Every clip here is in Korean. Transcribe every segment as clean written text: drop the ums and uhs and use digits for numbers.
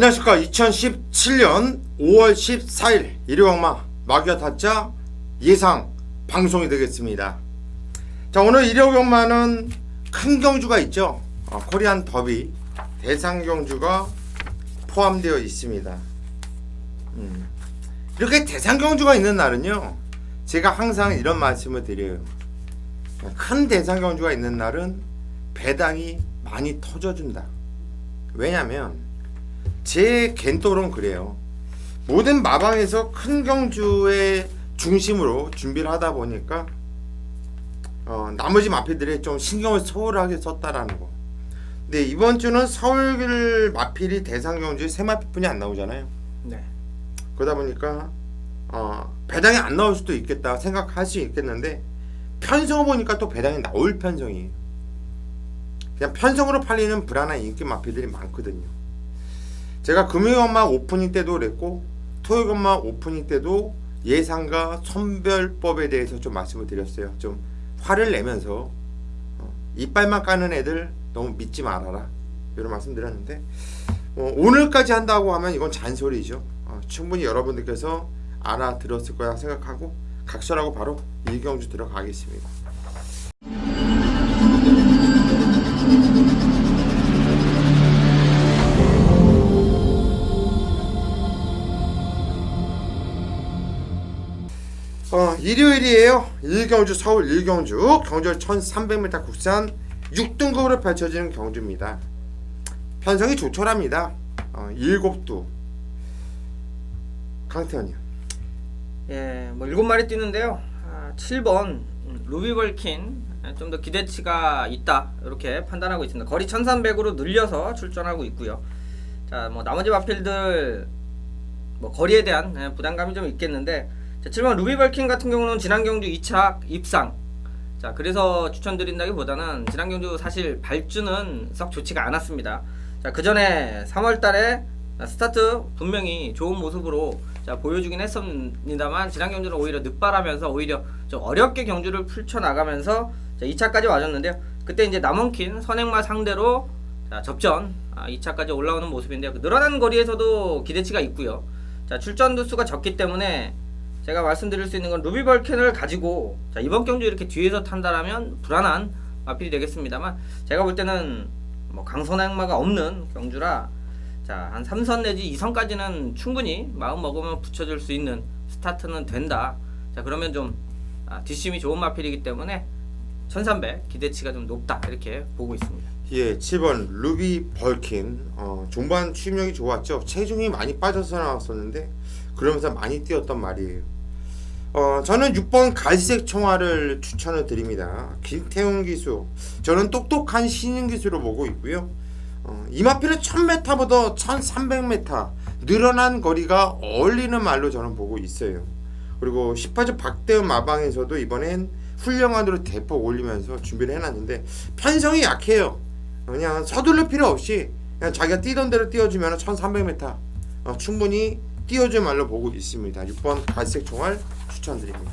안녕하십니까. 2017년 5월 14일 일요일마 마귀와 타짜 예상 방송이 되겠습니다. 자, 오늘 일요일마는 큰 경주가 있죠. 코리안 더비 대상 경주가 포함되어 있습니다. 이렇게 대상 경주가 있는 날은요, 제가 항상 이런 말씀을 드려요. 큰 대상 경주가 있는 날은 배당이 많이 터져준다. 왜냐면 제 겐토론 그래요. 모든 마방에서 큰 경주의 중심으로 준비를 하다 보니까 나머지 마필들이 좀 신경을 소홀하게 썼다라는 거. 근데 이번 주는 서울 마필이 대상 경주에 세 마필뿐이 안 나오잖아요. 네. 그러다 보니까 배당이 안 나올 수도 있겠다 생각할 수 있겠는데, 편성을 보니까 또 배당이 나올 편성이에요. 그냥 편성으로 팔리는 불안한 인기 마필들이 많거든요. 제가 금요일만 오프닝 때도 그랬고 토요일만 오프닝 때도 예상과 선별법에 대해서 좀 말씀을 드렸어요. 좀 화를 내면서 이빨만 까는 애들 너무 믿지 말아라, 이런 말씀 드렸는데, 오늘까지 한다고 하면 이건 잔소리죠. 충분히 여러분들께서 알아들었을 거라 생각하고 각설하고 바로 일경주 들어가겠습니다. 일요일이에요. 일경주, 서울 일경주 경주월 1300m 국산 6등급으로 펼쳐지는 경주입니다. 편성이 조촐합니다. 7두. 강태현이요. 예, 뭐 7마리 뛰는데요. 7번 루비벌킨 좀 더 기대치가 있다, 이렇게 판단하고 있습니다. 거리 1300으로 늘려서 출전하고 있고요. 자, 뭐 나머지 마필들 뭐 거리에 대한 부담감이 좀 있겠는데, 자, 7번 루비벌킨 같은 경우는 지난 경주 2차 입상. 자, 그래서 추천드린다기보다는 지난 경주 사실 발주는 썩 좋지가 않았습니다. 자, 그 전에 3월달에 스타트 분명히 좋은 모습으로 보여주긴 했습니다만, 지난 경주는 오히려 늑발하면서 오히려 좀 어렵게 경주를 펼쳐나가면서 2차까지 와줬는데요. 그때 이제 남원킨 선행마 상대로 접전 2차까지 올라오는 모습인데요. 늘어난 거리에서도 기대치가 있고요. 자, 출전 두수가 적기 때문에 제가 말씀드릴 수 있는 건 루비벌킨을 가지고 이번 경주 이렇게 뒤에서 탄다라면 불안한 마필이 되겠습니다만, 제가 볼 때는 뭐 강선행마가 없는 경주라 한 3선 내지 2선까지는 충분히 마음 먹으면 붙여줄 수 있는 스타트는 된다. 자, 그러면 좀 뒷심이 좋은 마필이기 때문에 1300 기대치가 좀 높다, 이렇게 보고 있습니다. 예, 7번 루비 벌킨. 종반 취임력이 좋았죠. 체중이 많이 빠져서 나왔었는데 그러면서 많이 뛰었단 말이에요. 저는 6번 갈색 총알을 추천을 드립니다. 김태훈 기수. 저는 똑똑한 신인 기수로 보고 있고요. 이 마필은 1000m보다 1300m 늘어난 거리가 어울리는 말로 저는 보고 있어요. 그리고 18주 박대훈 마방에서도 이번엔 훌륭한으로 대폭 올리면서 준비를 해놨는데, 편성이 약해요. 그냥 서둘러 필요 없이 그냥 자기가 뛰던 대로 뛰어주면 1300m 충분히 뛰어줄 말로 보고 있습니다. 6번 갈색 총알 추천드립니다.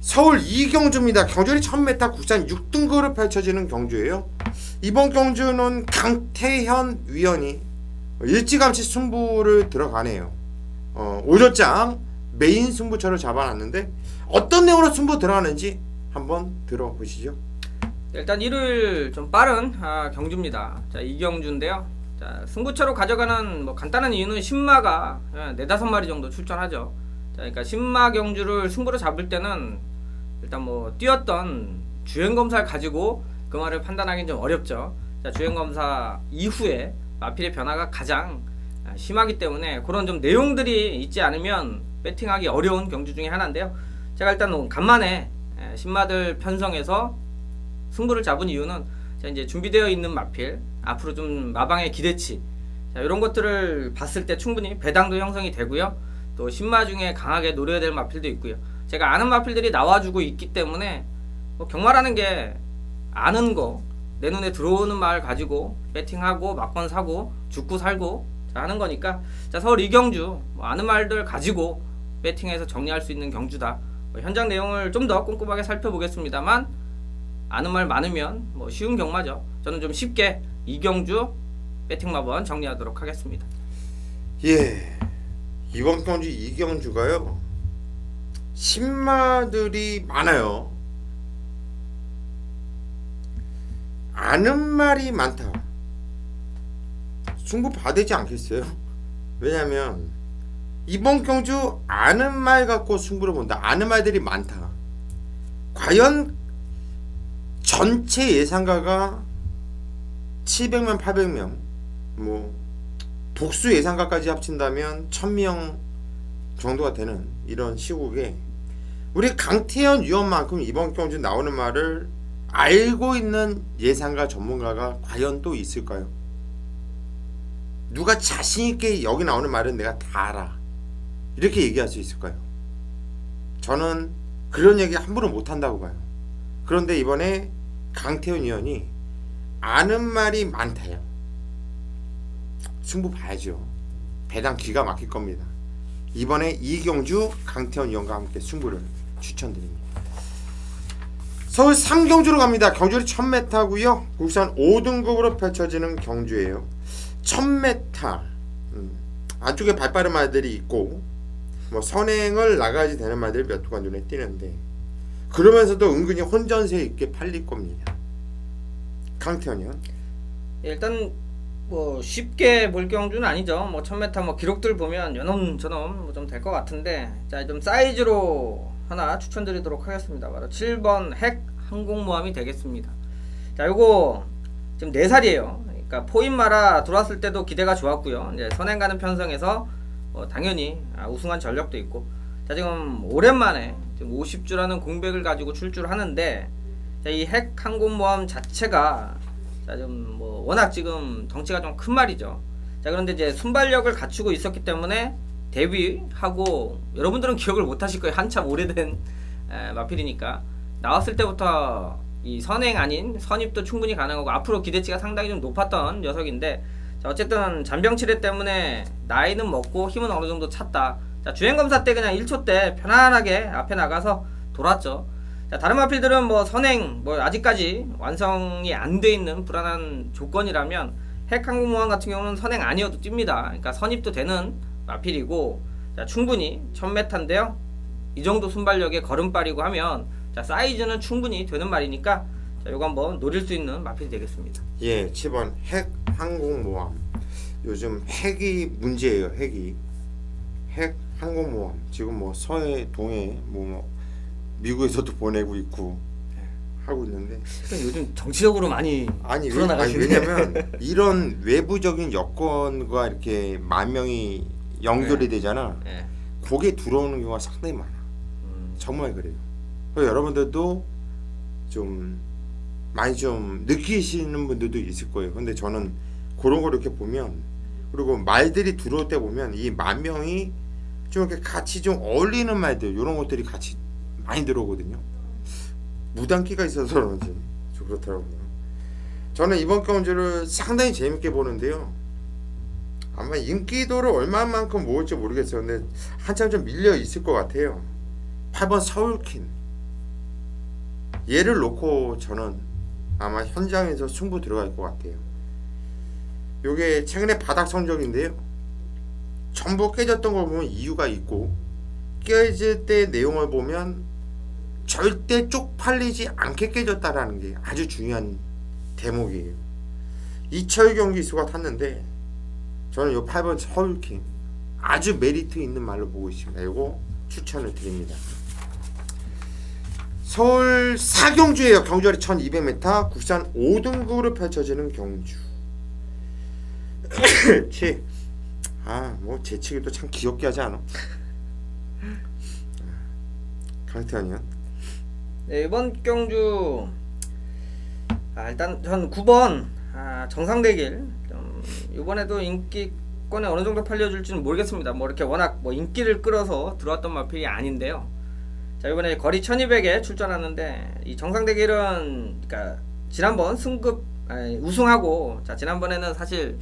서울 이경주입니다. 경주리 1000m 국산 6등급으로 펼쳐지는 경주예요. 이번 경주는 강태현 위원이 일찌감치 승부를 들어가네요. 5조장 메인 승부처를 잡아놨는데 어떤 내용으로 승부 들어가는지 한번 들어보시죠. 일단 일요일 좀 빠른 경주입니다. 자, 이경주인데요. 자, 승부처로 가져가는 뭐 간단한 이유는 신마가 4-5마리 정도 출전하죠. 자, 그러니까 신마 경주를 승부로 잡을 때는 일단 뭐 뛰었던 주행검사를 가지고 그 말을 판단하기는 좀 어렵죠. 자, 주행검사 이후에 마필의 변화가 가장 심하기 때문에 그런 좀 내용들이 있지 않으면 배팅하기 어려운 경주 중에 하나인데요. 제가 일단 간만에 신마들 편성해서 승부를 잡은 이유는 이제 준비되어 있는 마필, 앞으로 좀 마방의 기대치, 이런 것들을 봤을 때 충분히 배당도 형성이 되고요. 또 신마 중에 강하게 노려야 될 마필도 있고요. 제가 아는 마필들이 나와주고 있기 때문에 뭐 경마라는 게 아는 거, 내 눈에 들어오는 말 가지고 배팅하고 막번 사고 죽고 살고 하는 거니까, 자, 서울 이경주 아는 말들 가지고 배팅해서 정리할 수 있는 경주다. 현장 내용을 좀 더 꼼꼼하게 살펴보겠습니다만, 아는 말 많으면 뭐 쉬운 경마죠. 저는 좀 쉽게 이경주 배팅 마번 정리하도록 하겠습니다. 예, 이번 경주 이경주가요 신마들이 많아요. 아는 말이 많다. 승부 봐야 되지 않겠어요? 왜냐면 이번 경주 아는 말 갖고 승부를 본다. 아는 말들이 많다. 과연 전체 예상가가 700명 800명 뭐 복수 예상가까지 합친다면 1000명 정도가 되는 이런 시국에 우리 강태현 위원만큼 이번 경주 나오는 말을 알고 있는 예상가 전문가가 과연 또 있을까요? 누가 자신있게 여기 나오는 말은 내가 다 알아 이렇게 얘기할 수 있을까요? 저는 그런 얘기 함부로 못한다고 봐요. 그런데 이번에 강태현 위원이 아는 말이 많대요. 승부 봐야죠. 배당 기가 막힐 겁니다. 이번에 이경주 강태현 위원과 함께 승부를 추천드립니다. 서울 3경주로 갑니다. 경주는 1000m고요. 국산 5등급으로 펼쳐지는 경주예요. 1000m 안쪽에 발빠른 말들이 있고 뭐 선행을 나가야지 되는 말들이 몇 두가 눈에 띄는데 그러면서도 은근히 혼전세 있게 팔릴 겁니다. 강태현이요? 일단 뭐 쉽게 볼 경주는 아니죠. 뭐 1000m 뭐 기록들 보면 연홈저놈 뭐 좀 될 것 같은데 자 좀 사이즈로 하나 추천드리도록 하겠습니다. 바로 7번 핵 항공모함이 되겠습니다. 자 요거 지금 4살이에요. 그러니까 포인마라 들어왔을 때도 기대가 좋았고요. 이제 선행 가는 편성에서 당연히 우승한 전력도 있고 자 지금 오랜만에 지금 50주라는 공백을 가지고 출주를 하는데 이 핵 항공모함 자체가 자 좀 뭐 워낙 지금 덩치가 좀 큰 말이죠. 자 그런데 이제 순발력을 갖추고 있었기 때문에 데뷔하고 여러분들은 기억을 못 하실 거예요. 한참 오래된 마필이니까 나왔을 때부터 이 선행 아닌 선입도 충분히 가능하고 앞으로 기대치가 상당히 좀 높았던 녀석인데 자 어쨌든 잔병치레 때문에 나이는 먹고 힘은 어느 정도 찼다. 자 주행검사 때 그냥 1초 때 편안하게 앞에 나가서 돌았죠. 자 다른 마필들은 뭐 선행 뭐 아직까지 완성이 안 돼 있는 불안한 조건이라면 핵항공모함 같은 경우는 선행 아니어도 뜁니다. 그러니까 선입도 되는 마필이고 자 충분히 1000m인데요. 이 정도 순발력의 걸음발이고 하면 자 사이즈는 충분히 되는 말이니까 자 요거 한번 노릴 수 있는 마필이 되겠습니다. 예, 7번 핵 항공모함. 요즘 핵이 문제예요. 핵 항공모함 지금 뭐 서해 동해 뭐 미국에서도 보내고 있고 하고 있는데 요즘 정치적으로 많이 아니 왜냐면 이런 외부적인 여건과 이렇게 만 명이 연결이 되잖아. 그게 들어오는 경우가 상당히 많아. 정말 그래요. 그래서 여러분들도 좀 많이 좀 느끼시는 분들도 있을 거예요. 근데 저는 그런 걸 이렇게 보면 그리고 말들이 들어올 때 보면 이 만 명이 좀 이렇게 같이 좀 어울리는 말들 이런 것들이 같이 많이 들어오거든요. 무단기가 있어서 그런지 좀 그렇더라고요. 저는 이번 경주를 상당히 재밌게 보는데요. 아마 인기도를 얼마만큼 모을지 모르겠어요. 근데 한참 좀 밀려 있을 것 같아요. 8번 서울킨 얘를 놓고 저는 아마 현장에서 승부 들어갈 것 같아요. 요게 최근에 바닥 성적인데요. 전부 깨졌던 걸 보면 이유가 있고 깨질 때 내용을 보면 절대 쪽팔리지 않게 깨졌다라는 게 아주 중요한 대목이에요. 이철 경기수가 탔는데 저는 요 8번 서울킹 아주 메리트 있는 말로 보고 있습니다. 이거 추천을 드립니다. 서울 4경주예요. 경주거리 1200m 국산 5등급으로 펼쳐지는 경주. 뭐 재치기도 참 귀엽게 하지 않아? 강태환이요? 네, 이번 경주 일단 전 9번 정상대길 이번에도 인기권에 어느 정도 팔려줄지는 모르겠습니다. 뭐 이렇게 워낙 뭐 인기를 끌어서 들어왔던 마필이 아닌데요. 자 이번에 거리 1200에 출전하는데 이 정상대길은 그러니까 지난번 우승하고 자 지난번에는 사실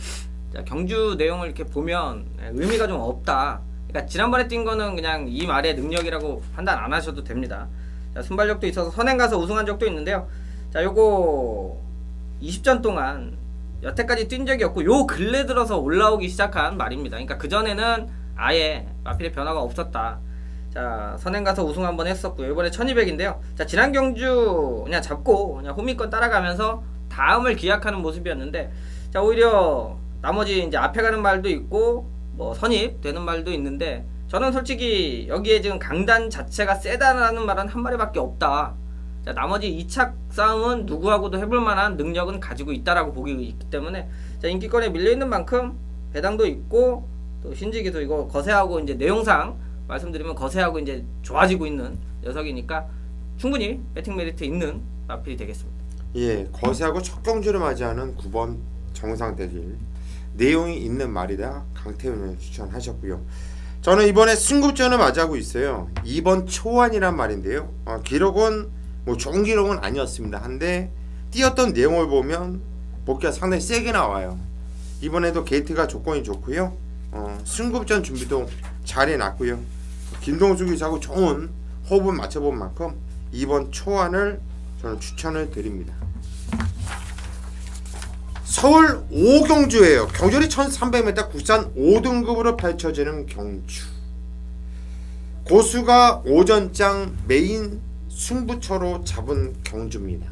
자, 경주 내용을 이렇게 보면 의미가 좀 없다. 그러니까 지난번에 뛴 거는 그냥 이 말의 능력이라고 판단 안 하셔도 됩니다. 자, 순발력도 있어서 선행 가서 우승한 적도 있는데요. 자, 요거 20전 동안 여태까지 뛴 적이 없고 요 근래 들어서 올라오기 시작한 말입니다. 그러니까 그전에는 아예 마필의 변화가 없었다. 자, 선행 가서 우승 한번 했었고요. 이번에 1200인데요. 자, 지난 경주 그냥 잡고 그냥 호미권 따라가면서 다음을 기약하는 모습이었는데, 자, 오히려 나머지 이제 앞에 가는 말도 있고 뭐 선입 되는 말도 있는데, 저는 솔직히 여기에 지금 강단 자체가 세다라는 말은 한 마리밖에 없다. 자, 나머지 2착 싸움은 누구하고도 해볼 만한 능력은 가지고 있다라고 보기 있기 때문에, 자, 인기권에 밀려 있는 만큼 배당도 있고, 또 신지기도 이거 거세하고 이제 내용상 말씀드리면 거세하고 이제 좋아지고 있는 녀석이니까 충분히 배팅 메리트 있는 마필이 되겠습니다. 예, 거세하고 첫 경주를 맞이하는 9번 정상대길 내용이 있는 말이다. 강태훈을 추천하셨고요. 저는 이번에 승급전을 맞이하고 있어요. 2번 초안이란 말인데요. 기록은 뭐 좋은 기록은 아니었습니다. 한데 뛰었던 내용을 보면 복귀가 상당히 세게 나와요. 이번에도 게이트가 조건이 좋고요. 승급전 준비도 잘 해놨고요. 김동수 기사하고 좋은 호흡을 맞춰본 만큼 2번 초안을 저는 추천을 드립니다. 서울 5경주예요. 경주리 1300m 국산 5등급으로 펼쳐지는 경주. 고수가 오전장 메인 승부처로 잡은 경주입니다.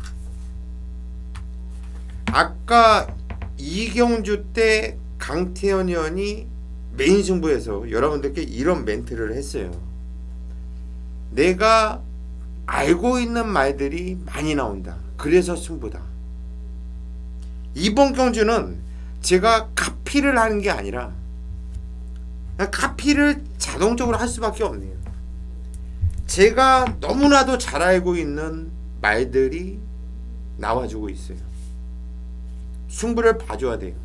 아까 2경주 때 강태현 의원이 메인 승부에서 여러분들께 이런 멘트를 했어요. 내가 알고 있는 말들이 많이 나온다. 그래서 승부다. 이번 경주는 제가 카피를 하는 게 아니라 그냥 카피를 자동적으로 할 수밖에 없네요. 제가 너무나도 잘 알고 있는 말들이 나와주고 있어요. 승부를 봐줘야 돼요.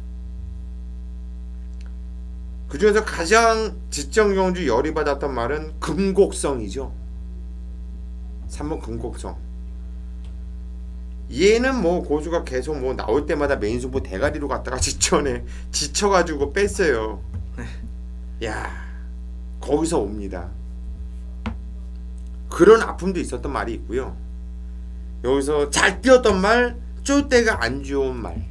그 중에서 가장 지정경주 열이 받았던 말은 금곡성이죠. 3번 금곡성. 얘는 뭐 고수가 계속 뭐 나올 때마다 메인 승부 대가리로 갔다가 직전에 지쳐가지고 뺐어요. 야, 거기서 옵니다. 그런 아픔도 있었던 말이 있고요. 여기서 잘 뛰었던 말, 쫄 때가 안 좋은 말.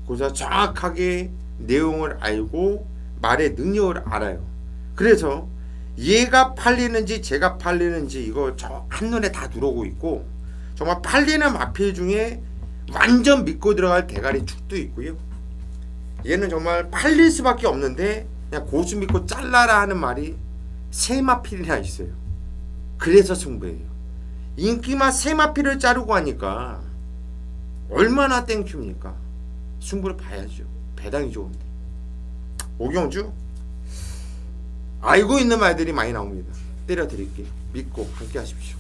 그래서 정확하게 내용을 알고 말의 능력을 알아요. 그래서 얘가 팔리는지 제가 팔리는지 이거 저 한눈에 다 들어오고 있고, 정말 팔리는 마필 중에 완전 믿고 들어갈 대가리 축도 있고요. 얘는 정말 팔릴 수밖에 없는데 그냥 고수 믿고 잘라라 하는 말이 세 마필이나 있어요. 그래서 승부예요. 인기만 세 마필을 자르고 하니까 얼마나 땡큐입니까? 승부를 봐야죠. 배당이 좋은데. 오경주 알고 있는 말들이 많이 나옵니다. 때려드릴게요. 믿고 함께 하십시오.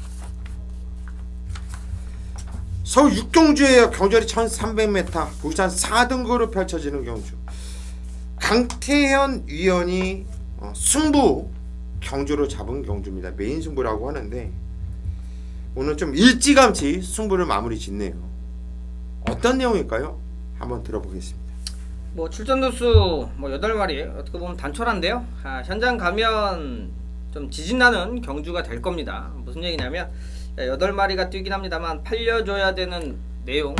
서울 6경주에요. 경주리 1300m 부산 4등급으로 펼쳐지는 경주. 강태현 위원이 승부 경주로 잡은 경주입니다. 메인 승부라고 하는데 오늘 좀 일찌감치 승부를 마무리 짓네요. 어떤 내용일까요? 한번 들어보겠습니다. 뭐 출전 도수 뭐 8마리 어떻게 보면 단촐한데요. 현장 가면 좀 지진나는 경주가 될 겁니다. 무슨 얘기냐면 8마리가 뛰긴 합니다만 팔려줘야 되는 내용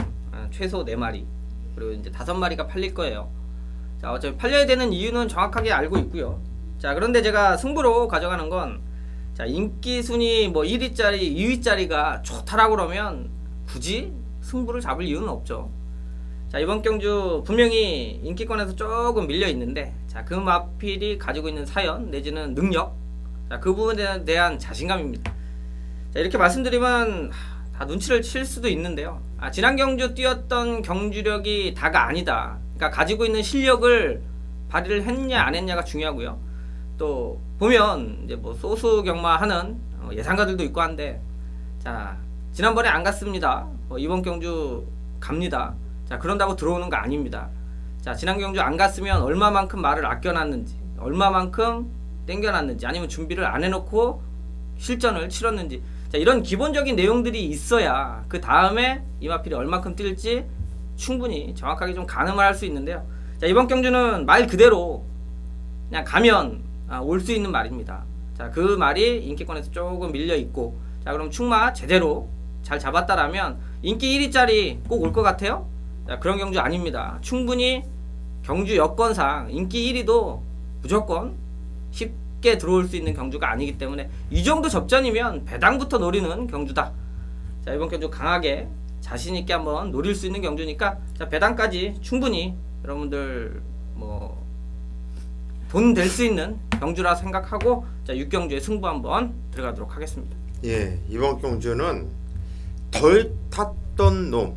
최소 4마리, 그리고 이제 5마리가 팔릴 거예요. 자, 어차피 팔려야 되는 이유는 정확하게 알고 있고요. 자, 그런데 제가 승부로 가져가는 건, 자, 인기 순위 뭐 1위짜리 2위짜리가 좋다라고 그러면 굳이 승부를 잡을 이유는 없죠. 자, 이번 경주 분명히 인기권에서 조금 밀려 있는데, 자, 그 마필이 가지고 있는 사연 내지는 능력, 자, 그 부분에 대한 자신감입니다. 자, 이렇게 말씀드리면 다 눈치를 칠 수도 있는데요. 지난 경주 뛰었던 경주력이 다가 아니다. 그러니까 가지고 있는 실력을 발휘를 했냐 안 했냐가 중요하고요. 또 보면 이제 뭐 소수 경마하는 예상가들도 있고 한데, 자, 지난번에 안 갔습니다. 이번 경주 갑니다. 자, 그런다고 들어오는 거 아닙니다. 자, 지난 경주 안 갔으면 얼마만큼 말을 아껴놨는지, 얼마만큼 땡겨놨는지, 아니면 준비를 안 해놓고 실전을 치렀는지, 자, 이런 기본적인 내용들이 있어야 그 다음에 이 마필이 얼마큼 뛸지 충분히 정확하게 좀 가늠을 할 수 있는데요. 자, 이번 경주는 말 그대로 그냥 가면 올 수 있는 말입니다. 자, 그 말이 인기권에서 조금 밀려 있고, 자, 그럼 충마 제대로 잘 잡았다라면 인기 1위짜리 꼭 올 것 같아요? 자, 그런 경주 아닙니다. 충분히 경주 여건상 인기 1위도 무조건 쉽게 들어올 수 있는 경주가 아니기 때문에 이 정도 접전이면 배당부터 노리는 경주다. 자, 이번 경주 강하게 자신있게 한번 노릴 수 있는 경주니까 자, 배당까지 충분히 여러분들 뭐 돈 될 수 있는 경주라 생각하고 자, 6경주의 승부 한번 들어가도록 하겠습니다. 예, 이번 경주는 덜 탔던 놈,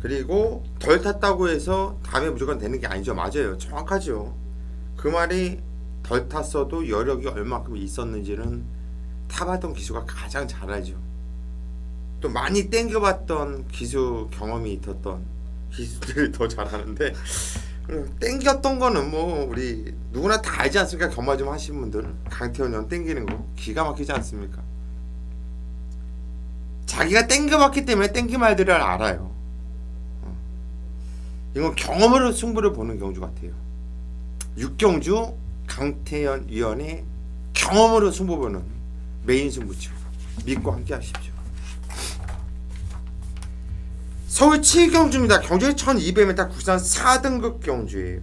그리고 덜 탔다고 해서 다음에 무조건 되는 게 아니죠. 맞아요, 정확하죠. 그 말이 덜 탔어도 여력이 얼마큼 있었는지는 타봤던 기수가 가장 잘 알죠. 또 많이 땡겨봤던 기수 경험이 있었던 기수들이 더 잘하는데, 땡겼던 거는 뭐 우리 누구나 다 알지 않습니까? 경마 좀 하신 분들 강태원 형 땡기는 거 기가 막히지 않습니까? 자기가 땡겨봤기 때문에 땡기 말들을 알아요. 이건 경험으로 승부를 보는 경주 같아요. 6경주 강태현 위원의 경험으로 승부 보는 메인 승부처 믿고 함께 하십시오. 서울 7경주입니다. 경주의 1200m 국산 4등급 경주예요.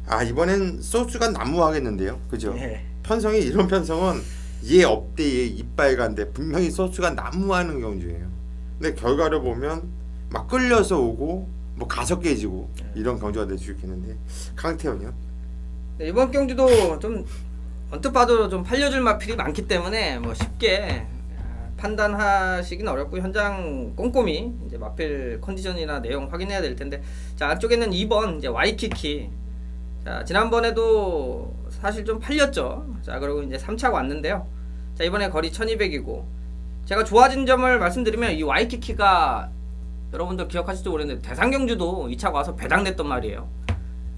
아, 이번엔 소스가 난무하겠는데요. 그죠? 네. 편성이 이런 편성은 얘 업대 얘 이빨간데 분명히 소스가 난무하는 경주예요. 근데 결과를 보면 막 끌려서 오고 뭐 가서 깨지고 이런 경주가 될 수 있겠는데 강태현이요? 네, 이번 경주도 좀 언뜻 봐도 좀 팔려줄 마필이 많기 때문에 뭐 쉽게 판단하시기는 어렵고 현장 꼼꼼히 이제 마필 컨디션이나 내용 확인해야 될 텐데 자, 안쪽에는 2번 이제 와이키키. 자, 지난번에도 사실 좀 팔렸죠. 자, 그리고 이제 3차가 왔는데요. 자, 이번에 거리 1200이고 제가 좋아진 점을 말씀드리면 이 와이키키가 여러분들 기억하실지 모르겠는데 대상경주도 2차가 와서 배당됐단 말이에요.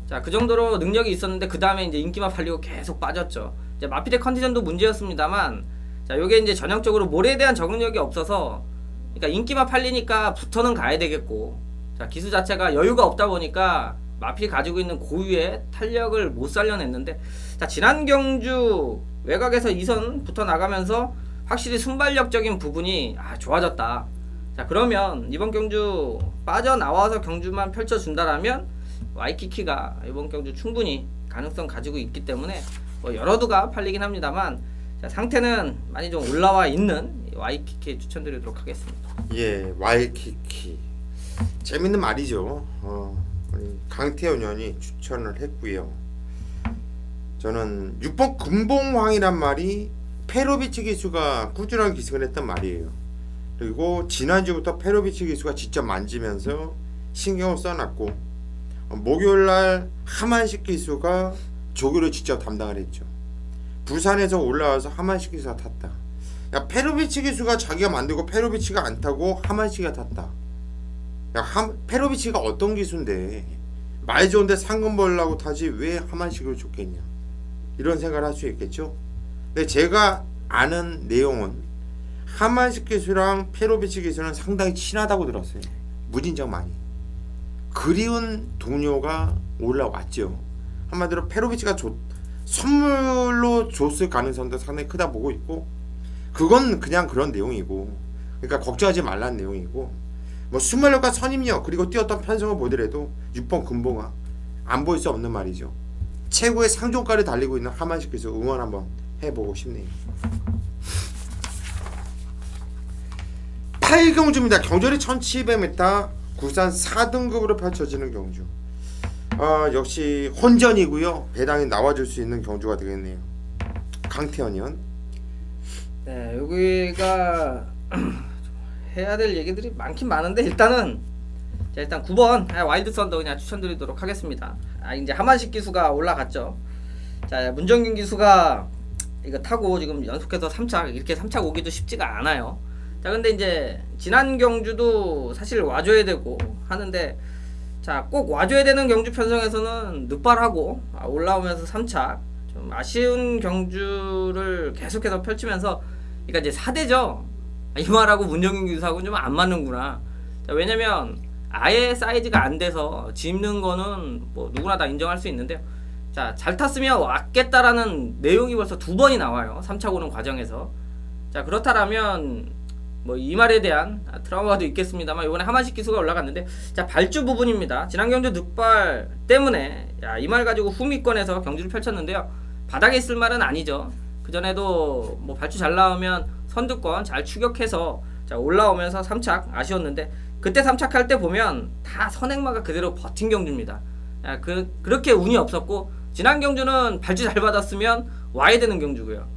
자, 그 정도로 능력이 있었는데 그 다음에 이제 인기만 팔리고 계속 빠졌죠. 이제 마필의 컨디션도 문제였습니다만 자, 요게 이제 전형적으로 모래에 대한 적응력이 없어서 그러니까 인기만 팔리니까 붙어는 가야 되겠고 자, 기수 자체가 여유가 없다 보니까 마필이 가지고 있는 고유의 탄력을 못 살려냈는데 자, 지난 경주 외곽에서 2선 붙어 나가면서 확실히 순발력적인 부분이 좋아졌다. 자, 그러면 이번 경주 빠져나와서 경주만 펼쳐준다라면 와이키키가 이번 경주 충분히 가능성 가지고 있기 때문에 뭐 여러두가 팔리긴 합니다만 자, 상태는 많이 좀 올라와 있는 와이키키 추천드리도록 하겠습니다. 예, 와이키키 재밌는 말이죠. 우리 강태현 의원이 추천을 했고요. 저는 6번 금봉황이란 말이 페로비치 기수가 꾸준한 기승을 했던 말이에요. 그리고 지난주부터 페로비치 기수가 직접 만지면서 신경을 써놨고 목요일날 하만식 기수가 조교를 직접 담당을 했죠. 부산에서 올라와서 하만식 기수가 탔다. 야, 페로비치 기수가 자기가 만들고 페로비치가 안 타고 하만식이가 탔다. 야, 페로비치가 어떤 기수인데 말 좋은데 상금 벌려고 타지 왜 하만식을 줬겠냐, 이런 생각을 할 수 있겠죠. 근데 제가 아는 내용은 하만식 기수랑 페로비치 기수는 상당히 친하다고 들었어요. 무진장 많이 그리운 동료가 올라왔죠. 한마디로 페로비치가 선물로 줬을 가능성도 상당히 크다 보고 있고, 그건 그냥 그런 내용이고, 그러니까 걱정하지 말라는 내용이고, 뭐 순발력과 선임력 그리고 뛰었던 편성을 보더라도 6번 금봉아 안 보일 수 없는 말이죠. 최고의 상종가를 달리고 있는 하만식 기수 응원 한번 해보고 싶네요. 8경주입니다. 경주리 1700m 국산 4등급으로 펼쳐지는 경주. 역시 혼전이고요. 배당이 나와줄 수 있는 경주가 되겠네요. 강태현이요. 네, 여기가 해야 될 얘기들이 많긴 많은데 일단은 자, 일단 9번 와일드 썬더 그냥 추천드리도록 하겠습니다. 이제 하만식 기수가 올라갔죠. 자, 문정균 기수가 이거 타고 지금 연속해서 3차 이렇게 3차 오기도 쉽지가 않아요. 자, 근데 이제 지난 경주도 사실 와줘야 되고 하는데 자, 꼭 와줘야 되는 경주 편성에서는 늦발하고 올라오면서 3차 좀 아쉬운 경주를 계속해서 펼치면서 그러니까 이제 4대죠. 이 말하고 문정균 기수하고는 좀 안 맞는구나. 자, 왜냐면 아예 사이즈가 안 돼서 짚는 거는 뭐 누구나 다 인정할 수 있는데요. 자, 잘 탔으면 왔겠다라는 내용이 벌써 2번이 나와요. 3차 오는 과정에서. 자, 그렇다라면 뭐 이 말에 대한 트라우마도 있겠습니다만 이번에 하만식 기수가 올라갔는데 자 발주 부분입니다. 지난 경주 득발 때문에 이 말 가지고 후미권에서 경주를 펼쳤는데요. 바닥에 있을 말은 아니죠. 그 전에도 뭐 발주 잘 나오면 선두권 잘 추격해서 자 올라오면서 3착 아쉬웠는데 그때 3착할 때 보면 다 선행마가 그대로 버틴 경주입니다. 그렇게 운이 없었고 지난 경주는 발주 잘 받았으면 와야 되는 경주고요.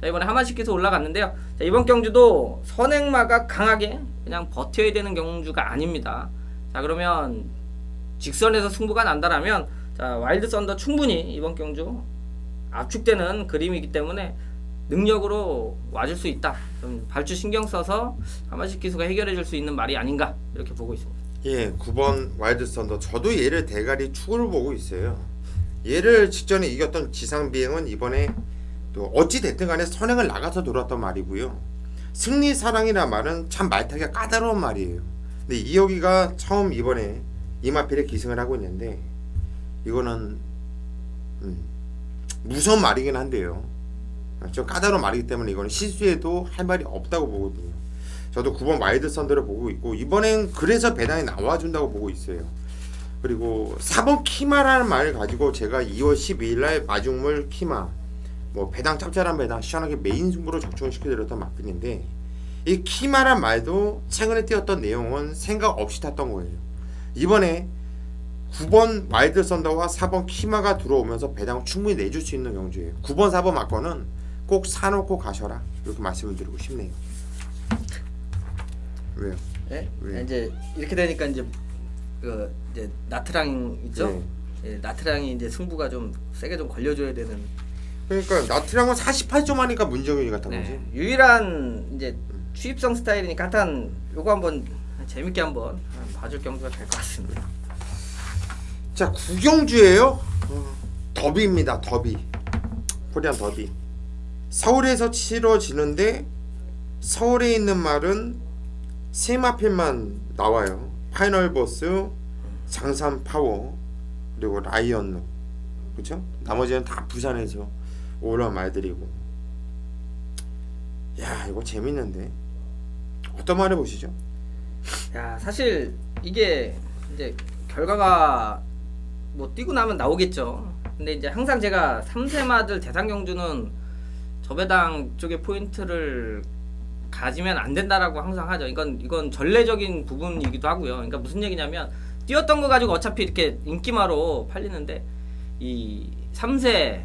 자 이번에 하만식에서 올라갔는데요. 자 이번 경주도 선행마가 강하게 그냥 버텨야 되는 경주가 아닙니다. 자 그러면 직선에서 승부가 난다라면 자 와일드 썬더 충분히 이번 경주 압축되는 그림이기 때문에 능력으로 와줄 수 있다. 좀 발주 신경 써서 하만식 기수가 해결해 줄 수 있는 말이 아닌가 이렇게 보고 있습니다. 예, 9번 와일드 썬더 저도 얘를 대가리 축으로 보고 있어요. 얘를 직전에 이겼던 지상비행은 이번에 또 어찌 됐든 간에 선행을 나가서 돌았던 말이고요. 승리사랑이란 말은 참 말타기가 까다로운 말이에요. 근데 이혁이가 처음 이번에 이마필에 기승을 하고 있는데 이거는 무서운 말이긴 한데요. 좀 까다로운 말이기 때문에 이거는 실수해도 할 말이 없다고 보거든요. 저도 9번 와일드 썬더를 보고 있고 이번엔 그래서 배당이 나와준다고 보고 있어요. 그리고 4번 키마라는 말을 가지고 제가 2월 12일날 마중물 키마 뭐 배당 짭짤한 배당 시원하게 메인 승부로 적중시켜드렸던 마필인데 이 키마란 말도 최근에 띄었던 내용은 생각 없이 탔던 거예요. 이번에 9번 와일드 썬더와 4번 키마가 들어오면서 배당 충분히 내줄 수 있는 경주예요. 9번 4번 맞고는 꼭 사놓고 가셔라 이렇게 말씀을 드리고 싶네요. 왜요? 네? 왜? 이제 이렇게 되니까 이제 그 이제 나트랑 있죠? 네. 예, 나트랑이 이제 승부가 좀 세게 좀 걸려줘야 되는. 그러니까 나트랑은 48점 하니까 문정윤이 같은 거지. 네, 유일한 이제 취입성 스타일이니까 하여튼 요거 한번 재밌게 한번 봐줄 경주가 될 것 같습니다. 자, 구경주예요. 더비입니다. 더비. 코리안 더비. 서울에서 치러지는데 서울에 있는 말은 세 마필만 나와요. 파이널 보스, 장산 파워, 그리고 라이언, 그렇죠? 나머지는 다 부산에서 올라온 말들이고. 야, 이거 재밌는데. 어떤 말 해보시죠? 야 사실 이게 이제 결과가 뭐 뛰고 나면 나오겠죠. 근데 이제 항상 제가 3세마들 대상 경주는 저배당 쪽에 포인트를 가지면 안 된다라고 항상 하죠. 이건 전례적인 부분이기도 하고요. 그러니까 무슨 얘기냐면 뛰었던 거 가지고 어차피 이렇게 인기마로 팔리는데 이 3세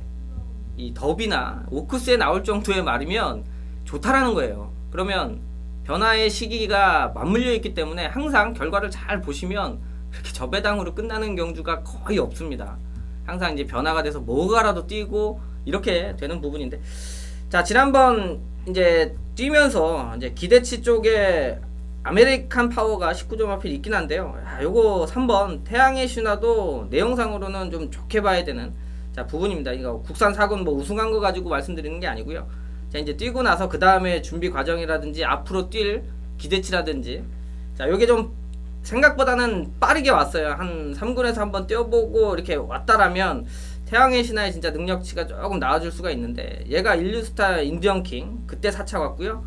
이 더비나 오크스에 나올 정도의 말이면 좋다라는 거예요. 그러면 변화의 시기가 맞물려 있기 때문에 항상 결과를 잘 보시면 그렇게 저배당으로 끝나는 경주가 거의 없습니다. 항상 이제 변화가 돼서 뭐가라도 뛰고 이렇게 되는 부분인데 자 지난번 이제 뛰면서 이제 기대치 쪽에 아메리칸 파워가 19점 앞에 있긴 한데요. 요거 3번 태양의 신화도 내용상으로는 좀 좋게 봐야 되는 자 부분입니다. 이거 국산 사군 뭐 우승한 거 가지고 말씀드리는 게 아니고요. 자 이제 뛰고 나서 그 다음에 준비 과정이라든지 앞으로 뛸 기대치라든지 자 요게 좀 생각보다는 빠르게 왔어요. 한 3군에서 한번 뛰어보고 이렇게 왔다라면 태양의 신화의 진짜 능력치가 조금 나아질 수가 있는데 얘가 인류스타 인디언킹 그때 4차 왔고요.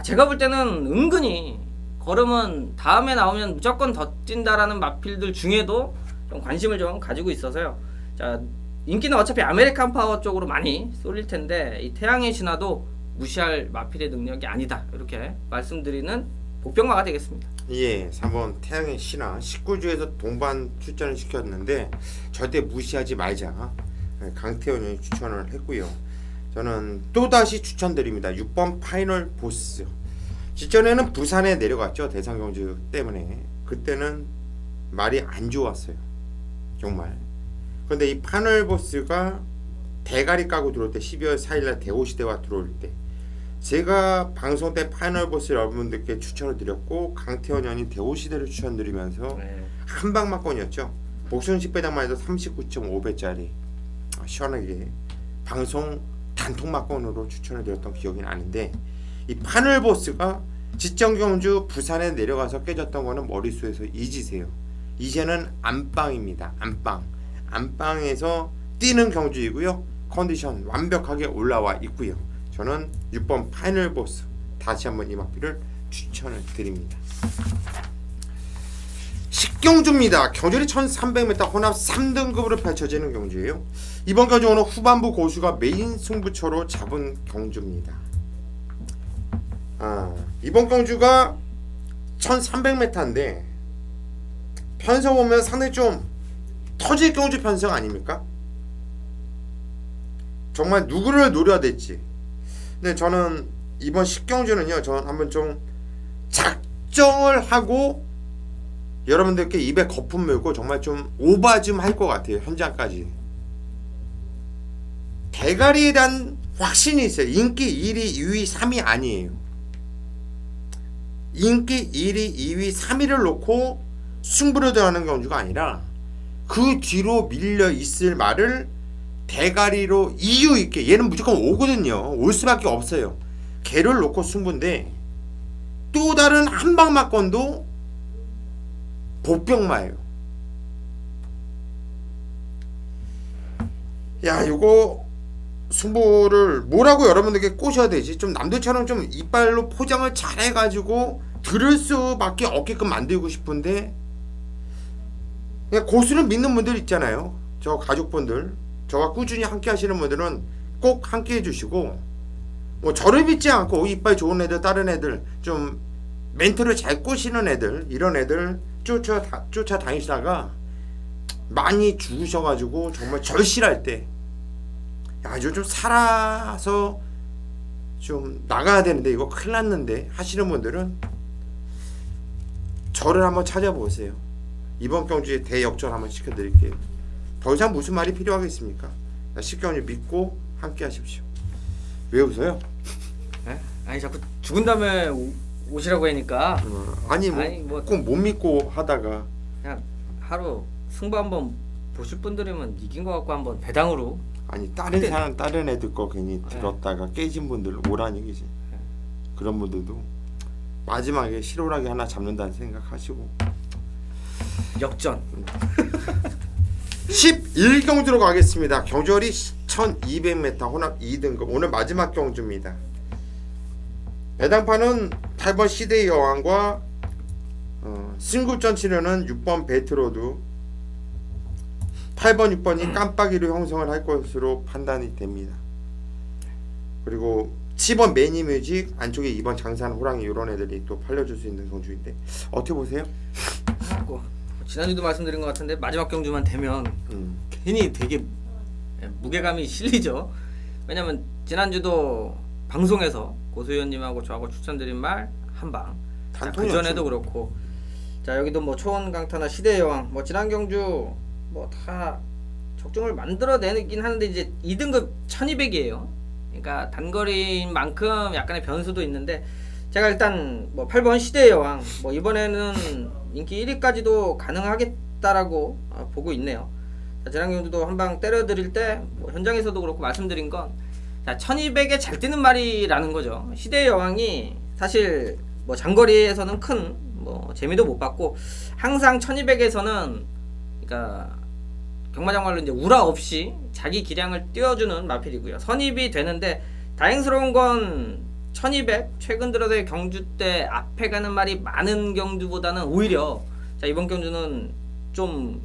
제가 볼 때는 은근히 걸음은 다음에 나오면 무조건 더 뛴다라는 마필들 중에도 좀 관심을 좀 가지고 있어서요. 자 인기는 어차피 아메리칸 파워 쪽으로 많이 쏠릴 텐데 이 태양의 신화도 무시할 마필의 능력이 아니다 이렇게 말씀드리는 복병마가 되겠습니다. 예, 3번 태양의 신화 19주에서 동반 출전을 시켰는데 절대 무시하지 말자. 강태현이 추천을 했고요. 저는 또다시 추천드립니다. 6번 파이널 보스. 직전에는 부산에 내려갔죠. 대상경주 때문에. 그때는 말이 안 좋았어요. 정말. 근데 이 파이널 보스가 대가리 까고 들어올 때 12월 4일날 대호시대와 들어올 때 제가 방송 때 파이널 보스 여러분들께 추천을 드렸고 강태현 형이 대호시대를 추천드리면서 한방 막건이었죠. 목숨 10배당만 해도 39.5배짜리 시원하게 방송 단통 막건으로 추천을 드렸던 기억이 나는데 이 파이널 보스가 지정경주 부산에 내려가서 깨졌던 거는 머릿속에서 잊으세요. 이제는 안방입니다. 안방에서 뛰는 경주이고요. 컨디션 완벽하게 올라와 있고요. 저는 6번 파이널 보스 다시 한번 이 마필을 추천을 드립니다. 10경주입니다. 경주리 1300m 혼합 3등급으로 펼쳐지는 경주예요. 이번 경주 오늘 후반부 고수가 메인 승부처로 잡은 경주입니다. 이번 경주가 1300m인데 편성 보면 상당히 좀 터질 경주 편성 아닙니까? 정말 누구를 노려야 될지. 근데 저는 이번 10경주는요, 저는 한번 좀 작정을 하고 여러분들께 입에 거품 물고 정말 좀 오바 좀 할 것 같아요. 현장까지. 대가리에 대한 확신이 있어요. 인기 1위, 2위, 3위 아니에요. 인기 1위, 2위, 3위를 놓고 승부를 들어가는 경주가 아니라 그 뒤로 밀려 있을 말을 대가리로 이유 있게, 얘는 무조건 오거든요. 올 수밖에 없어요. 걔를 놓고 승부인데 또 다른 한방막건도 보병마예요. 야, 요거 승부를 뭐라고 여러분들께 꼬셔야 되지? 좀 남들처럼 좀 이빨로 포장을 잘 해가지고 들을 수밖에 없게끔 만들고 싶은데, 그냥 고수를 믿는 분들 있잖아요. 저 가족분들, 저와 꾸준히 함께 하시는 분들은 꼭 함께 해주시고, 뭐 저를 믿지 않고 이빨 좋은 애들, 다른 애들, 좀 멘트를 잘 꼬시는 애들, 이런 애들 쫓아다니시다가 많이 죽으셔가지고 정말 절실할 때, 야, 이거 좀 살아서 좀 나가야 되는데 이거 큰일 났는데 하시는 분들은 저를 한번 찾아보세요. 이번 경주에 대역전 한번 시켜드릴게요. 더 이상 무슨 말이 필요하겠습니까? 10경주 믿고 함께 하십시오. 왜 웃어요? 에? 아니 자꾸 죽은 다음에 오시라고 하니까 아니 뭐 꼭 못 믿고 하다가 그냥 하루 승부 한번 보실 분들이면 이긴 거 같고 한번 배당으로. 아니 다른 사람, 다른 애들 거 괜히 들었다가 깨진 분들 오라는 얘기지. 그런 분들도 마지막에 실오라기 하나 잡는다는 생각하시고 역전. 11경주로 가겠습니다. 경주거리 1200m 혼합 2등급 오늘 마지막 경주입니다. 배당판은 8번 시대의 여왕과 승급전 치료는 6번 베트로드, 8번 6번이 깜빡이로 형성을 할 것으로 판단이 됩니다. 그리고 10번 매니뮤직 안쪽에 2번 장산 호랑이 이런 애들이 또 팔려줄 수 있는 경주인데 어떻게 보세요? 지난주도 말씀드린 것 같은데 마지막 경주만 되면 괜히 되게 무게감이 실리죠. 왜냐면 지난주도 방송에서 고수위원님하고 저하고 추천드린 말 한방, 그 전에도 그렇고, 자 여기도 뭐 초원 강타나 시대의 여왕, 뭐 지난 경주 뭐 다 적중을 만들어내긴 하는데 이제 2등급 1200이에요. 그러니까 단거리인 만큼 약간의 변수도 있는데, 제가 일단 뭐 8번 시대의 여왕 뭐 이번에는 인기 1위까지도 가능하겠다라고 보고 있네요. 자, 지난 경주도 한방 때려드릴 때 뭐 현장에서도 그렇고 말씀드린 건, 자 1200에 잘 뛰는 말이라는 거죠. 시대의 여왕이 사실 뭐 장거리에서는 큰 뭐 재미도 못 봤고, 항상 1200에서는 그러니까 경마장말로 이제 우라 없이 자기 기량을 띄워주는 마필이고요. 선입이 되는데 다행스러운 건 1200 최근 들어서의 경주 때 앞에 가는 말이 많은 경주보다는 오히려, 자 이번 경주는 좀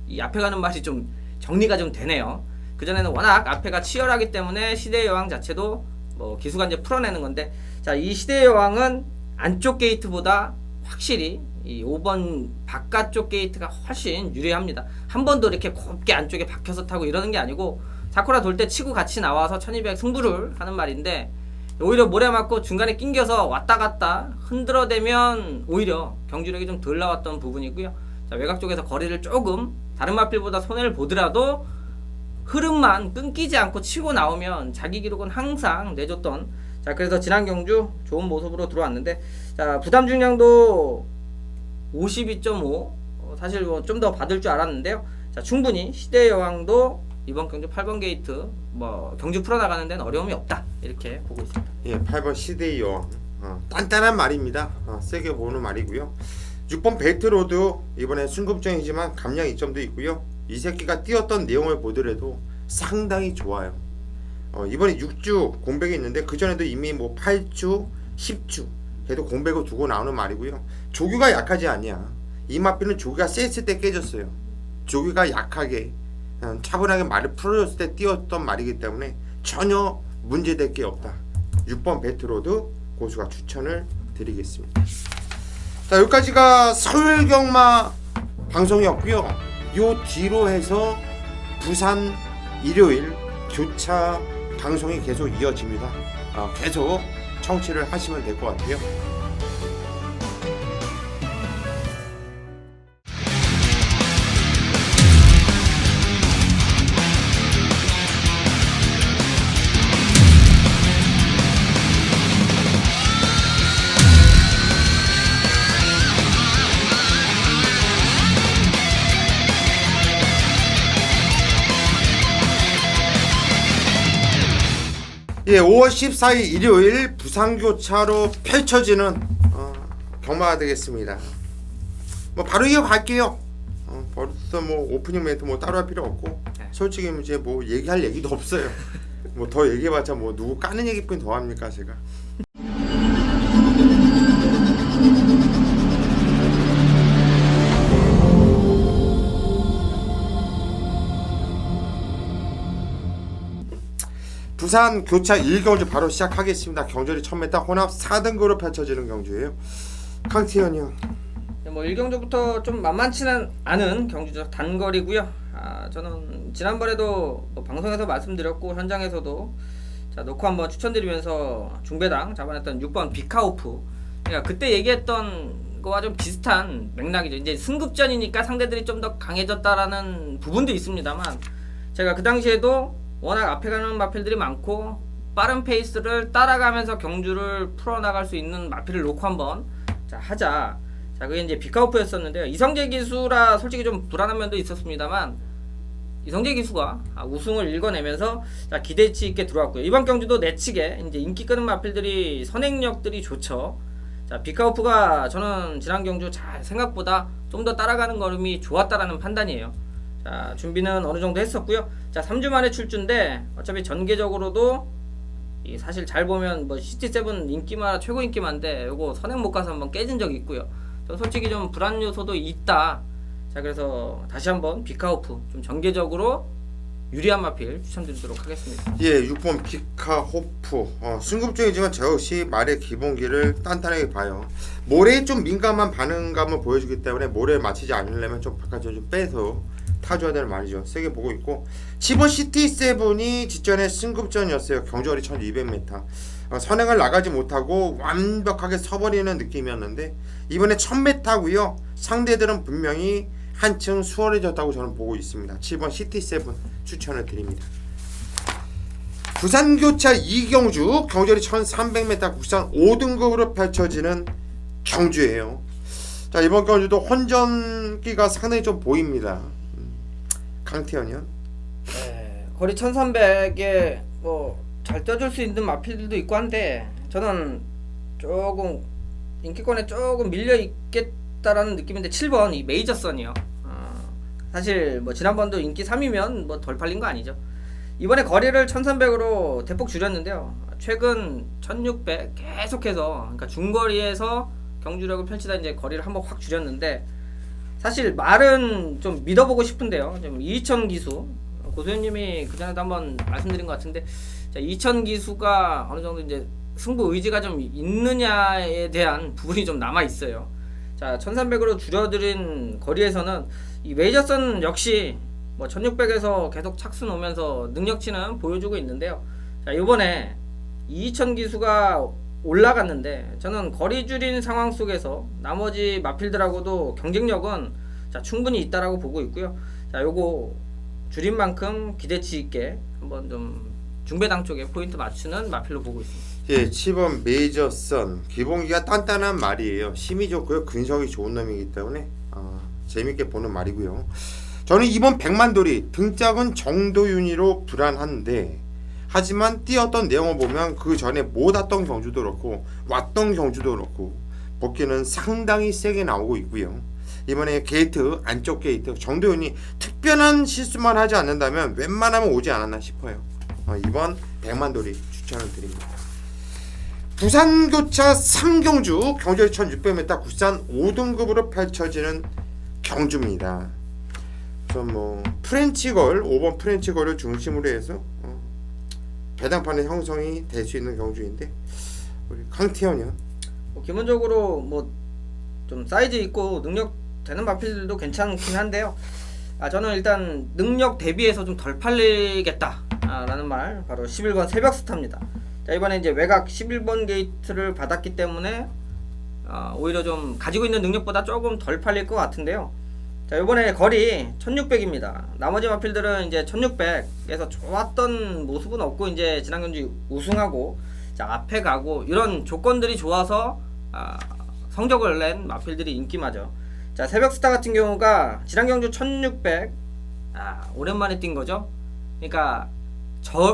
이 앞에 가는 말이 좀 정리가 좀 되네요. 그전에는 워낙 앞에가 치열하기 때문에 시대의 여왕 자체도 뭐 기수가 이제 풀어내는 건데, 자 이 시대의 여왕은 안쪽 게이트보다 확실히 이 5번 바깥쪽 게이트가 훨씬 유리합니다. 한 번도 이렇게 곱게 안쪽에 박혀서 타고 이러는 게 아니고 사쿠라 돌 때 치고 같이 나와서 1200 승부를 하는 말인데, 오히려 모래 맞고 중간에 낑겨서 왔다 갔다 흔들어대면 오히려 경주력이 좀 덜 나왔던 부분이고요. 자 외곽 쪽에서 거리를 조금 다른 마필보다 손해를 보더라도 흐름만 끊기지 않고 치고 나오면 자기 기록은 항상 내줬던, 자 그래서 지난 경주 좋은 모습으로 들어왔는데, 자 부담 중량도 52.5 사실 뭐 좀 더 받을 줄 알았는데요. 자 충분히 시대의 여왕도 이번 경주 8번 게이트 뭐 경주 풀어나가는 데는 어려움이 없다 이렇게 보고 있습니다. 예, 8번 시대의 여왕 단단한 말입니다. 세게 보는 말이고요. 6번 베트로드 이번에 순급전이지만 감량 이점도 있고요. 이 새끼가 뛰었던 내용을 보더라도 상당히 좋아요. 이번에 6주 공백이 있는데 그전에도 이미 뭐 8주, 10주 걔도 공백을 두고 나오는 말이고요. 조규가 약하지 않냐. 이 마필은 조규가 셌을 때 깨졌어요. 조규가 약하게 차분하게 말을 풀어줬을 때 띄웠던 말이기 때문에 전혀 문제될 게 없다. 6번 배트로드 고수가 추천을 드리겠습니다. 자, 여기까지가 서울경마 방송이었고요. 요 뒤로 해서 부산 일요일 교차 방송이 계속 이어집니다. 계속 청취를 하시면 될 것 같아요. 예, 5월 14일 일요일 부산교차로 펼쳐지는 경마가 되겠습니다. 뭐 바로 이어갈게요. 벌써 뭐 오프닝 멘트 뭐 따로 할 필요 없고 솔직히 이제 뭐 얘기할 얘기도 없어요. 뭐 더 얘기해봤자 뭐 누구 까는 얘기뿐이 더 합니까 제가. 부산 교차 1경주 바로 시작하겠습니다. 경주리 1000m 혼합 4등급으로 펼쳐지는 경주예요. 강태현이 형. 뭐 1경주부터 좀 만만치는 않은 경주죠. 단거리고요. 저는 지난번에도 뭐 방송에서 말씀드렸고 현장에서도 놓고 한번 추천드리면서 중배당 잡아냈던 6번 비카오프. 그러니까 그때 얘기했던 거와 좀 비슷한 맥락이죠. 이제 승급전이니까 상대들이 좀 더 강해졌다라는 부분도 있습니다만 제가 그 당시에도 워낙 앞에 가는 마필들이 많고 빠른 페이스를 따라가면서 경주를 풀어나갈 수 있는 마필을 놓고 한번 하자. 그게 이제 비카오프였었는데요. 이성재 기수라 솔직히 좀 불안한 면도 있었습니다만 이성재 기수가 우승을 읽어내면서 기대치 있게 들어왔고요. 이번 경주도 내치게 이제 인기 끄는 마필들이 선행력들이 좋죠. 비카오프가 저는 지난 경주 생각보다 좀 더 따라가는 걸음이 좋았다라는 판단이에요. 준비는 어느 정도 했었고요. 3주 만에 출주인데 어차피 전개적으로도 사실 잘 보면 뭐 시티7 인기마 최고 인기마인데 요거 선행 못 가서 한번 깨진 적이 있고요. 저 솔직히 좀 불안 요소도 있다. 그래서 다시 한번 비카오프 좀 전개적으로 유리한 마필 추천드리도록 하겠습니다. 예, 6번 비카호프. 승급중이지만 저 역시 말의 기본기를 단단하게 봐요. 모래에 좀 민감한 반응감을 보여주기 때문에 모래에 맞히지 않으려면 좀 바깥으로 좀 빼서 타줘야 되는 말이죠. 세게 보고 있고 10번 시티7이 직전에 승급전이었어요. 경주거리 1200m. 선행을 나가지 못하고 완벽하게 서버리는 느낌이었는데 이번에 1000m고요. 상대들은 분명히 한층 수월해졌다고 저는 보고 있습니다. 7번 시티7 추천을 드립니다. 부산교차 2경주 경주거리 1300m 국산 5등급으로 펼쳐지는 경주예요. 이번 경주도 혼전기가 상당히 좀 보입니다. 강태현이요? 네, 거리 1300에 뭐 잘 떠줄 수 있는 마필들도 있고 한데 저는 조금 인기권에 조금 밀려 있겠다라는 느낌인데 7번 이 메이저선이요. 사실 뭐 지난번도 인기 3위면 뭐 덜 팔린 거 아니죠. 이번에 거리를 1300으로 대폭 줄였는데요. 최근 1600 계속해서 그러니까 중거리에서 경주력을 펼치다 이제 거리를 한번 확 줄였는데 사실 말은 좀 믿어보고 싶은데요. 좀 이천 기수 고소연님이 그 전에도 한번 말씀드린 것 같은데 이천 기수가 어느 정도 이제 승부 의지가 좀 있느냐에 대한 부분이 좀 남아 있어요. 1300으로 줄여드린 거리에서는 이 메이저선 역시 뭐 1600에서 계속 착수 놓으면서 능력치는 보여주고 있는데요. 이번에 이천 기수가 올라갔는데 저는 거리 줄인 상황 속에서 나머지 마필들하고도 경쟁력은 충분히 있다라고 보고 있고요. 요거 줄인 만큼 기대치 있게 한번 좀 중배당 쪽에 포인트 맞추는 마필로 보고 있습니다. 예, 7번 메이저선 기본기가 단단한 말이에요. 힘이 좋고요, 근성이 좋은 놈이기 때문에 재밌게 보는 말이고요. 저는 이번 백만돌이 등짝은 정도윤이로 불안한데 하지만 뛰었던 내용을 보면 그 전에 못 왔던 경주도 그렇고 왔던 경주도 그렇고 복귀는 상당히 세게 나오고 있고요. 이번에 게이트 안쪽 게이트 정도윤이 특별한 실수만 하지 않는다면 웬만하면 오지 않았나 싶어요. 이번 백만돌이 추천을 드립니다. 부산교차 3경주 경주의 1600m 국산 5등급으로 펼쳐지는 경주입니다. 뭐 프렌치걸 5번 프렌치걸을 중심으로 해서 배당판의 형성이 될 수 있는 경주인데 우리 강태현이요. 기본적으로 뭐 좀 사이즈 있고 능력 되는 마필들도 괜찮긴 한데요. 저는 일단 능력 대비해서 좀 덜 팔리겠다라는 말 바로 11번 새벽 스타입니다. 자, 이번에 이제 외곽 11번 게이트를 받았기 때문에 오히려 좀 가지고 있는 능력보다 조금 덜 팔릴 것 같은데요. 자, 이번에 거리 1600입니다. 나머지 마필들은 이제 1600에서 좋았던 모습은 없고 이제 지난 경주 우승하고 자, 앞에 가고 이런 조건들이 좋아서 성적을 낸 마필들이 인기마죠. 자, 새벽 스타 같은 경우가 지난 경주 1600 오랜만에 뛴 거죠. 그러니까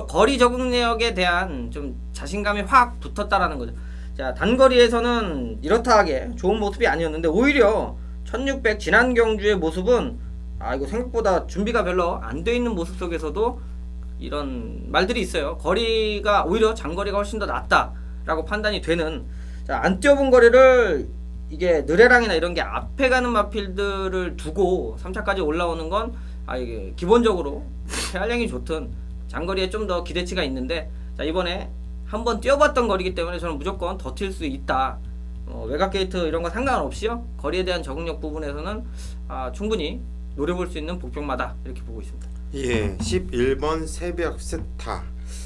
거리 적응력에 대한 좀 자신감이 확 붙었다라는 거죠. 자, 단거리에서는 이렇다 하게 좋은 모습이 아니었는데 오히려 1600 지난 경주의 모습은 이거 생각보다 준비가 별로 안 돼 있는 모습 속에서도 이런 말들이 있어요. 거리가 오히려 장거리가 훨씬 더 낫다라고 판단이 되는. 자, 안 뛰어본 거리를 이게 느레랑이나 이런 게 앞에 가는 마필들을 두고 3차까지 올라오는 건 이게 기본적으로 폐활량이 좋든 장거리에 좀 더 기대치가 있는데, 자, 이번에 한번 뛰어봤던 거리기 때문에 저는 무조건 더 튈 수 있다. 외곽 게이트 이런 거 상관없이요, 거리에 대한 적응력 부분에서는 충분히 노려볼 수 있는 복병마다 이렇게 보고 있습니다. 예, 11번 새벽 스타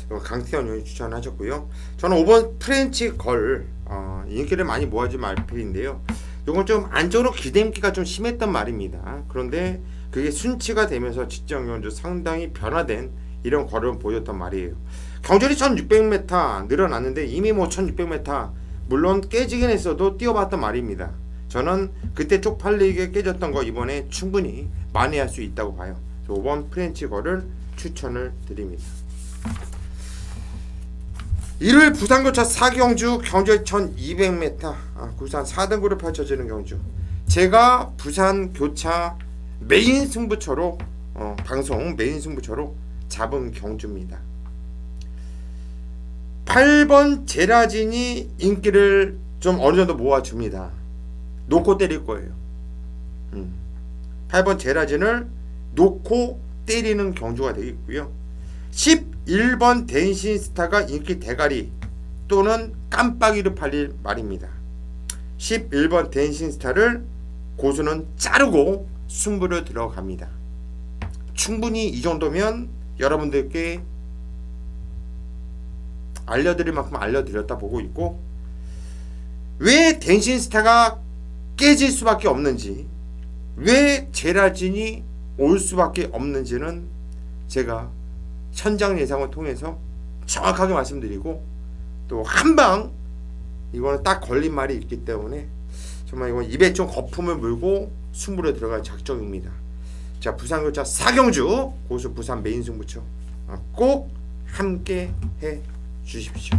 강태현 의원이 추천하셨고요. 저는 5번 프렌치 걸 인기를 많이 모아준 말필인데요. 이건 좀 안쪽으로 기대인기가 좀 심했단 말입니다. 그런데 그게 순치가 되면서 직전 경주 상당히 변화된 이런 걸음을 보였단 말이에요. 경주리 1600m 늘어났는데 이미 뭐 1600m 물론 깨지긴 했어도 뛰어봤단 말입니다. 저는 그때 쪽팔리게 깨졌던 거 이번에 충분히 만회할 수 있다고 봐요. 5번 프렌치 걸을 추천을 드립니다. 일요일 부산교차 4경주 경주의 1200m 부산 4등급으로 펼쳐지는 경주. 제가 부산교차 메인 승부처로 방송 메인 승부처로 잡은 경주입니다. 8번 제라진이 인기를 좀 어느 정도 모아줍니다. 놓고 때릴 거예요. 8번 제라진을 놓고 때리는 경주가 되겠고요. 11번 댄싱스타가 인기 대가리 또는 깜빡이로 팔릴 말입니다. 11번 댄싱스타를 고수는 자르고 승부를 들어갑니다. 충분히 이 정도면 여러분들께 알려드릴 만큼 알려드렸다 보고 있고, 왜 댄싱스타가 깨질 수밖에 없는지, 왜 제라진이 올 수밖에 없는지는 제가 현장 예상을 통해서 정확하게 말씀드리고, 또 한방 이거는 딱 걸린 말이 있기 때문에 정말 이건 입에 좀 거품을 물고 승부를 들어갈 작정입니다. 자, 부산교차 4경주 고수 부산 메인 승부처 꼭 함께 해 주십시오.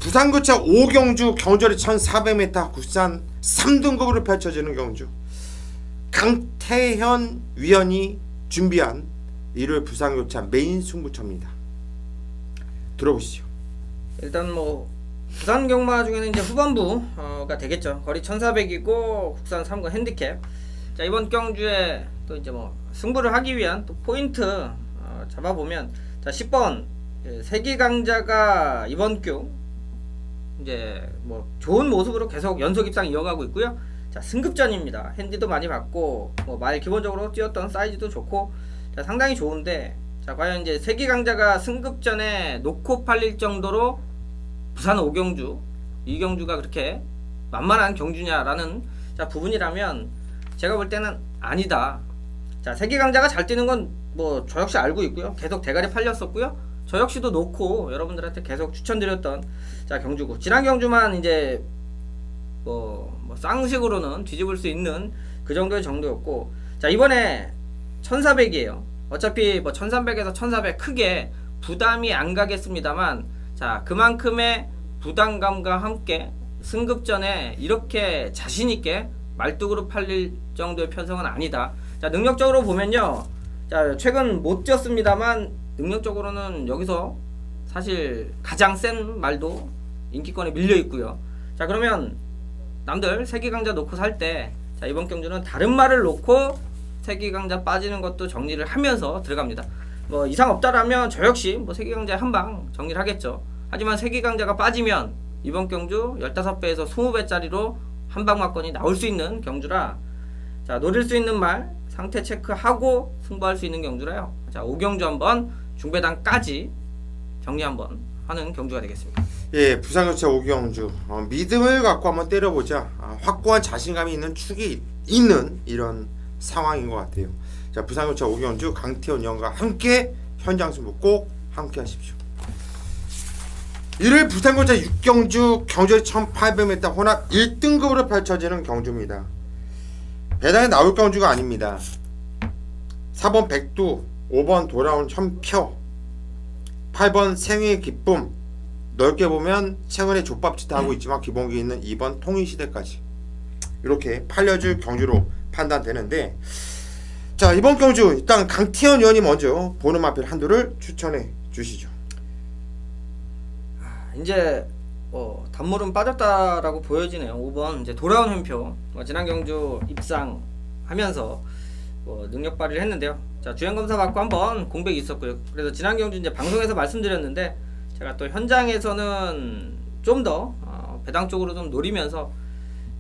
부산교차 5경주 경주리 1400m 국산 3등급으로 펼쳐지는 경주. 강태현 위원이 준비한 일요일 부산교차 메인 승부처입니다. 들어보시죠. 일단 뭐 부산 경마 중에는 이제 후반부가 되겠죠. 거리 1400이고 국산 3군 핸디캡. 자, 이번 경주에 또 이제 뭐 승부를 하기 위한 또 포인트 잡아보면, 자, 10번 세기강자가 이번 주 이제 뭐 좋은 모습으로 계속 연속 입상 이어가고 있고요. 자, 승급전입니다. 핸디도 많이 받고 뭐 말 기본적으로 뛰었던 사이즈도 좋고, 자, 상당히 좋은데, 자, 과연 이제 세기강자가 승급전에 놓고 팔릴 정도로 부산 5경주, 이 경주가 그렇게 만만한 경주냐라는 부분이라면 제가 볼 때는 아니다. 자, 세기강자가 잘 뛰는 건 뭐 저 역시 알고 있고요. 계속 대가리 팔렸었고요. 저 역시도 놓고 여러분들한테 계속 추천드렸던 경주고, 지난 경주만 이제 뭐 쌍식으로는 뒤집을 수 있는 그 정도의 정도였고, 자, 이번에 1400이에요. 어차피 뭐 1300에서 1400 크게 부담이 안 가겠습니다만, 자, 그만큼의 부담감과 함께 승급전에 이렇게 자신있게 말뚝으로 팔릴 정도의 편성은 아니다. 자, 능력적으로 보면요, 자, 최근 못 뛰었습니다만 능력적으로는 여기서 사실 가장 센 말도 인기권에 밀려 있고요. 자, 그러면 남들 세기강자 놓고 살 때, 자, 이번 경주는 다른 말을 놓고 세기강자 빠지는 것도 정리를 하면서 들어갑니다. 뭐 이상 없다라면 저 역시 뭐 세기강자 한방 정리를 하겠죠. 하지만 세기강자가 빠지면 이번 경주 15배에서 20배짜리로 한방 막건이 나올 수 있는 경주라, 자, 노릴 수 있는 말 상태 체크하고 승부할 수 있는 경주라요. 자, 5경주 한번 중배당까지 정리 한번 하는 경주가 되겠습니다. 예, 부산교차 오경주 믿음을 갖고 한번 때려보자. 확고한 자신감이 있는 축이 있는 이런 상황인 것 같아요. 자, 부산교차 오경주 강태현 형과 함께 현장 승부 꼭 함께 하십시오. 1일 부산교차 6경주 경주의 1800m 혼합 1등급으로 펼쳐지는 경주입니다. 배당에 나올 경주가 아닙니다. 4번 백두, 5번 돌아온 현표, 8번 생의 기쁨, 넓게 보면 최근에 족밥짓 하고 있지만 기본기 있는 2번 통일시대까지 이렇게 팔려줄 경주로 판단되는데, 자, 이번 경주 일단 강태현 의원이 먼저 보는 마필 한두를 추천해 주시죠. 이제 단물은 빠졌다라고 보여지네요. 5번 이제 돌아온 현표, 지난 경주 입상하면서 능력 발휘를 했는데요. 자, 주행 검사 받고 한번 공백이 있었고요. 그래서 지난 경주 이제 방송에서 말씀드렸는데, 제가 또 현장에서는 좀 더 배당 쪽으로 좀 노리면서,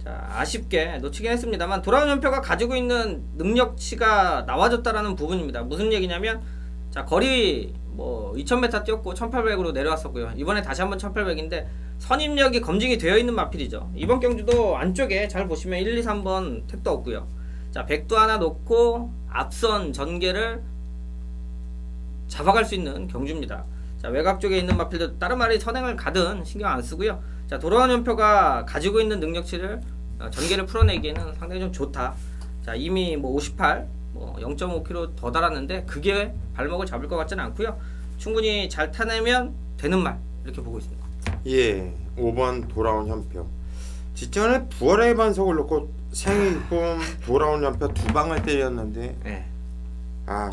자, 아쉽게 놓치긴 했습니다만 돌아온 현표가 가지고 있는 능력치가 나와줬다라는 부분입니다. 무슨 얘기냐면, 자, 거리 2000m 뛰었고 1800으로 내려왔었고요. 이번에 다시 한번 1800인데 선입력이 검증이 되어 있는 마필이죠. 이번 경주도 안쪽에 잘 보시면 1, 2, 3번 택도 없고요. 자, 백도 하나 놓고 앞선 전개를 잡아갈 수 있는 경주입니다. 자, 외곽 쪽에 있는 마필도 다른 말이 선행을 가든 신경 안 쓰고요. 자, 돌아온 현표가 가지고 있는 능력치를 전개를 풀어내기에는 상당히 좀 좋다. 자, 이미 58 0.5km 더 달았는데 그게 발목을 잡을 것 같지는 않고요. 충분히 잘 타내면 되는 말, 이렇게 보고 있습니다. 예, 5번 돌아온 현표. 직전에 부활의 반석을 놓고 생의 기쁨, 돌아온 현표 두 방을 때렸는데, 네.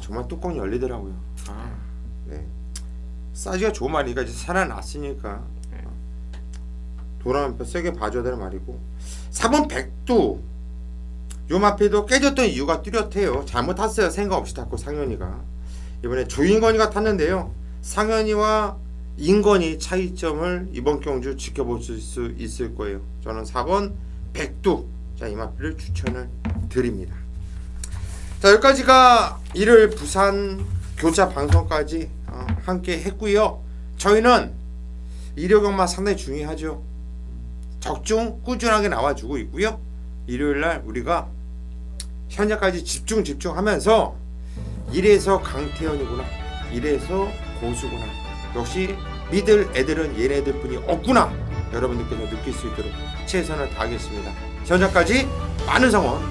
정말 뚜껑이 열리더라고요. 네. 사이즈가 좋은 말이니까 이제 살아났으니까 돌아온 현표 세게 봐줘야 되는 말이고, 4번 백두, 요 마필도 깨졌던 이유가 뚜렷해요. 잘못 탔어요. 생각 없이 탔고 상현이가. 이번에 조인건이가 탔는데요. 상현이와 인건이 차이점을 이번 경주 지켜보실 수 있을 거예요. 저는 4번 백두, 자, 이 마필을 추천을 드립니다. 자, 여기까지가 1월 부산 교차 방송까지 함께 했고요. 저희는 일요경마 상당히 중요하죠. 적중 꾸준하게 나와주고 있고요. 일요일날 우리가 현장까지 집중하면서 이래서 강태현이구나, 이래서 고수구나, 역시 믿을 애들은 얘네들 뿐이 없구나, 여러분들께서 느낄 수 있도록 최선을 다하겠습니다. 현장까지 많은 성원